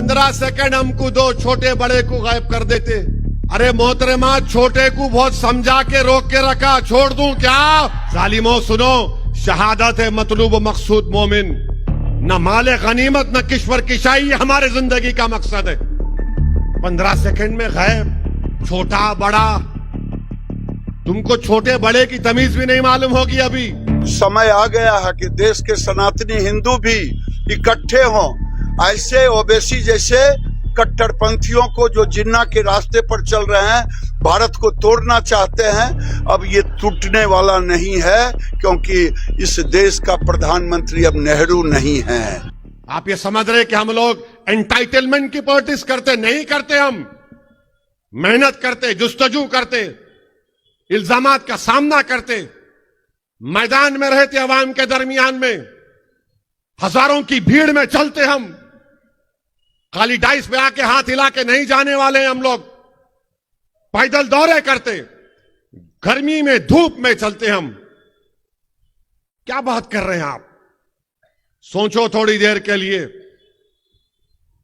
15 second हमको दो, छोटे बड़े को गायब कर देते। अरे मोहतरमा, छोटे को बहुत समझा के रोक के रखा, छोड़ दूं क्या? जालिमो सुनो, शहादत है मतलूब मकसूद मोमिन, न माले गनीमत न किश्वर किशाई हमारे जिंदगी का मकसद है। 15 सेकंड में गायब, छोटा बड़ा, तुमको छोटे बड़े की तमीज भी नहीं मालूम होगी। अभी समय आ गया है कि देश के सनातनी हिंदू भी इकट्ठे हों। ऐसे ओवैसी जैसे कट्टरपंथियों को जो जिन्ना के रास्ते पर चल रहे हैं, भारत को तोड़ना चाहते हैं, अब ये टूटने वाला नहीं है, क्योंकि इस देश का प्रधानमंत्री अब नेहरू नहीं है। आप ये समझ रहे कि हम लोग एंटाइटलमेंट की पॉलिटिक्स करते? नहीं करते। हम मेहनत करते, जुस्तजू करते, इल्जामात का सामना करते, मैदान में रहते, अवाम के दरमियान में हजारों की भीड़ में चलते। हम खाली डाइस पे आके हाथ हिला के नहीं जाने वाले हैं। हम लोग पैदल दौरे करते, गर्मी में धूप में चलते। हम क्या बात कर रहे हैं आप? सोचो थोड़ी देर के लिए,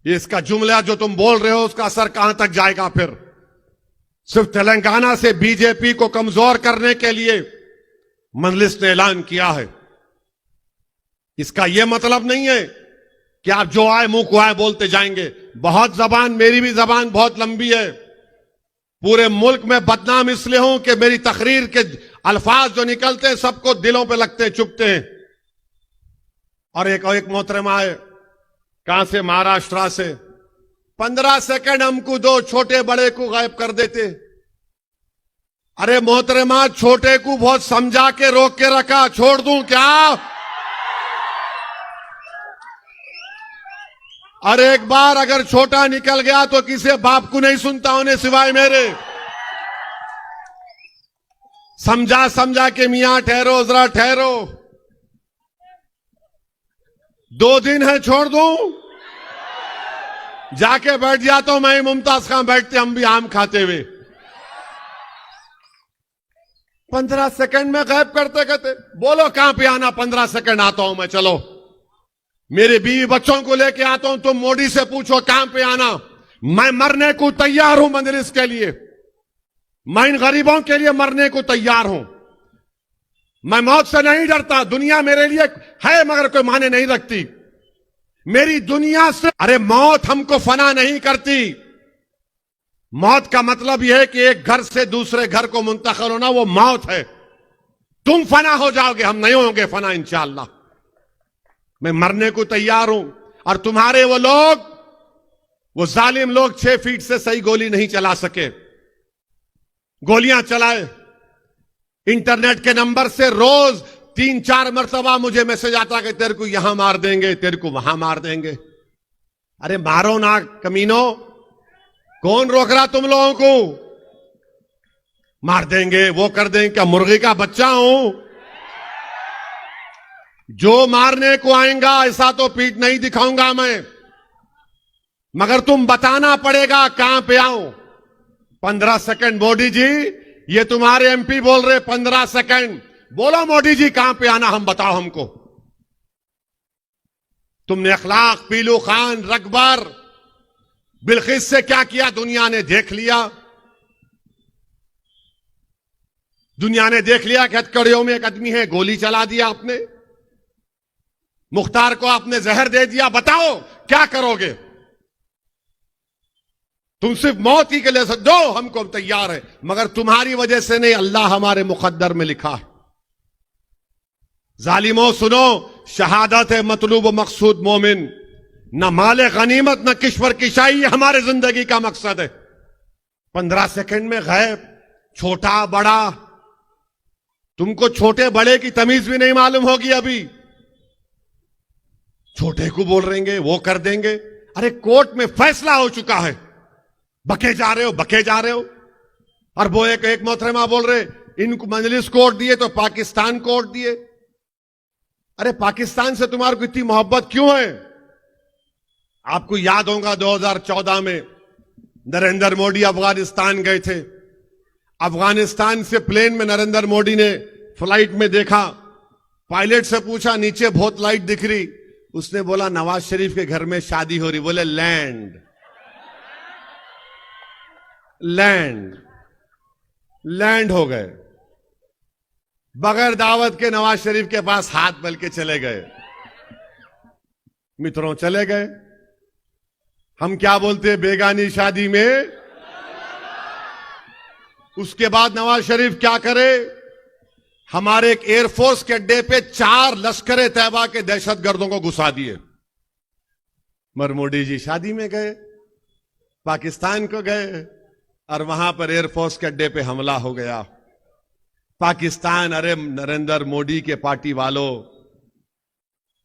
इसका जुमला जो तुम बोल रहे हो उसका असर कहां तक जाएगा? फिर सिर्फ तेलंगाना से बीजेपी को कमजोर करने के लिए मजलिस ने ऐलान किया है। इसका यह मतलब नहीं है कि आप जो आए मुंह को आए बोलते जाएंगे। बहुत जबान, मेरी भी जबान बहुत लंबी है। पूरे मुल्क में बदनाम इसलिए हूं कि मेरी तकरीर के अल्फाज जो निकलते हैं सबको दिलों पे लगते हैं, चुभते हैं। और एक मोहतरमा है, कहां से? महाराष्ट्र से। 15 सेकंड हमको दो, छोटे बड़े को गायब कर देते। अरे मोहतरमा, छोटे को बहुत समझा के रोक के रखा, छोड़ दूं क्या? और एक बार अगर छोटा निकल गया तो किसी बाप को नहीं सुनता उन्हें सिवाय मेरे। समझा समझा के मियां ठहरो, जरा ठहरो, 2 दिन है, छोड़ दूं? जाके बैठ जाता हूं मैं, मुमताज खान बैठते, हम भी आम खाते हुए। 15 सेकंड में गायब करते कहते। बोलो कहां पे आना? 15 सेकंड आता हूं मैं, चलो। मेरे बीवी बच्चों को लेके आता हूं, तुम मोदी से पूछो कहां पे आना। मैं मरने को तैयार हूं मजलिस के लिए, मैं इन गरीबों के लिए मरने को तैयार हूं। मैं मौत से नहीं डरता, दुनिया मेरे लिए है मगर कोई माने नहीं रखती मेरी दुनिया से। अरे मौत हमको फना नहीं करती। मौत का मतलब यह है कि एक घर से दूसरे घर को मुंतकिल होना, वो मौत है। तुम फना हो जाओगे, हम नहीं होंगे फना इंशाअल्लाह। मैं मरने को तैयार हूं। और तुम्हारे वो लोग, वो जालिम लोग 6 फीट से सही गोली नहीं चला सके, गोलियां चलाए। इंटरनेट के नंबर से रोज 3-4 मरतबा मुझे मैसेज आता कि तेरे को यहां मार देंगे, तेरे को वहां मार देंगे। अरे मारो ना कमीनो, कौन रोक रहा तुम लोगों को? मार देंगे, वो कर देंगे। क्या मुर्गी का बच्चा हूं? जो मारने को आएगा ऐसा तो पीठ नहीं दिखाऊंगा मैं, मगर तुम बताना पड़ेगा कहां पे आऊं। 15 सेकंड मोदी जी, ये तुम्हारे एमपी बोल रहे 15 सेकंड। बोलो मोदी जी कहां पे आना, हम बताओ हमको। तुमने अखलाक, पीलू खान, रकबर, बिल्किस से क्या किया दुनिया ने देख लिया। दुनिया ने देख लिया कि हथकड़ियों में एक आदमी है, गोली चला दिया आपने। मुख्तार को आपने जहर दे दिया, बताओ क्या करोगे? तुम सिर्फ मौत ही के लिए दो, हमको तैयार है, मगर तुम्हारी वजह से नहीं, अल्लाह हमारे मुकद्दर में लिखा है। जालिमो सुनो, शहादत है मतलूब मकसूद मोमिन, न माले गनीमत न किश्वर किशाई हमारे जिंदगी का मकसद है। 15 सेकंड में गायब, छोटा बड़ा, तुमको छोटे बड़े की तमीज भी नहीं मालूम होगी। अभी छोटे को बोल रहेंगे, वो कर देंगे। अरे कोर्ट में फैसला हो चुका है, बके जा रहे हो, बके जा रहे हो। और वो एक मोहतरमा बोल रहे, इनको मजलिस कोर्ट दिए तो पाकिस्तान कोर्ट दिए। अरे पाकिस्तान से तुम्हारे को इतनी मोहब्बत क्यों है? आपको याद होगा 2014 में नरेंद्र मोदी अफगानिस्तान गए थे। अफगानिस्तान से प्लेन में नरेंद्र मोदी ने फ्लाइट में देखा, पायलट से पूछा नीचे बहुत लाइट दिख रही, उसने बोला नवाज शरीफ के घर में शादी हो रही, बोले लैंड लैंड लैंड हो गए। बगैर दावत के नवाज शरीफ के पास हाथ मल के चले गए। मित्रों चले गए। हम क्या बोलते हैं बेगानी शादी में। उसके बाद नवाज शरीफ क्या करे, हमारे एक एयरफोर्स के अड्डे पे 4 लश्कर ए तैयबा के दहशतगर्दों को घुसा दिए। मगर मोदी जी शादी में गए, पाकिस्तान को गए और वहां पर एयरफोर्स के अड्डे पे हमला हो गया। पाकिस्तान, अरे नरेंद्र मोदी के पार्टी वालों,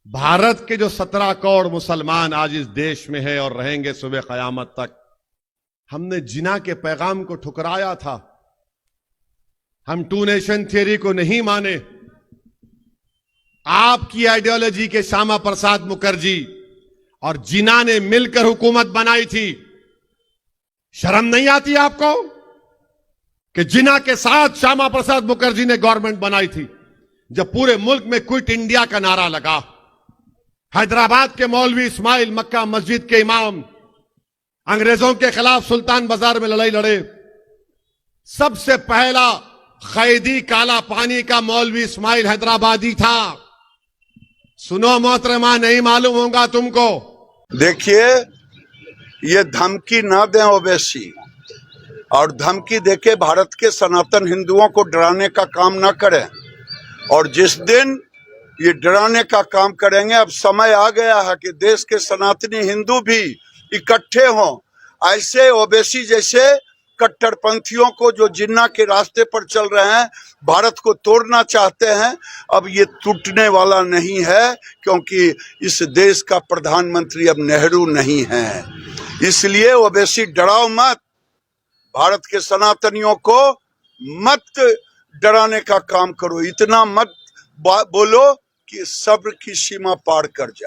भारत के जो 17 करोड़ मुसलमान आज इस देश में है और रहेंगे सुबह कयामत तक, हमने जिना के पैगाम को ठुकराया था। हम 2 नेशन थियरी को नहीं माने। आपकी आइडियोलॉजी के श्यामा प्रसाद मुखर्जी और जिना ने मिलकर हुकूमत बनाई थी। शर्म नहीं आती आपको कि जिना के साथ श्यामा प्रसाद मुखर्जी ने गवर्नमेंट बनाई थी, जब पूरे मुल्क में क्विट इंडिया का नारा लगा। हैदराबाद के मौलवी इस्माइल मक्का मस्जिद के इमाम अंग्रेजों के खिलाफ सुल्तान बाजार में लड़ाई लड़े। सबसे पहला कैदी काला पानी का मौलवी इस्माइल हैदराबादी था। सुनो मोहतरमा, नहीं मालूम होगा तुमको। देखिए, ये धमकी ना दें ओवैसी, और धमकी देके भारत के सनातन हिंदुओं को डराने का काम ना करें। और जिस दिन ये डराने का काम करेंगे, अब समय आ गया है कि देश के सनातनी हिंदू भी इकट्ठे हों। ऐसे ओवैसी जैसे कट्टरपंथियों को जो जिन्ना के रास्ते पर चल रहे हैं, भारत को तोड़ना चाहते हैं, अब ये टूटने वाला नहीं है, क्योंकि इस देश का प्रधानमंत्री अब नेहरू नहीं है। इसलिए ओवैसी डराओ मत, भारत के सनातनियों को मत डराने का काम करो। इतना मत बोलो कि सब्र की सीमा पार कर जाए।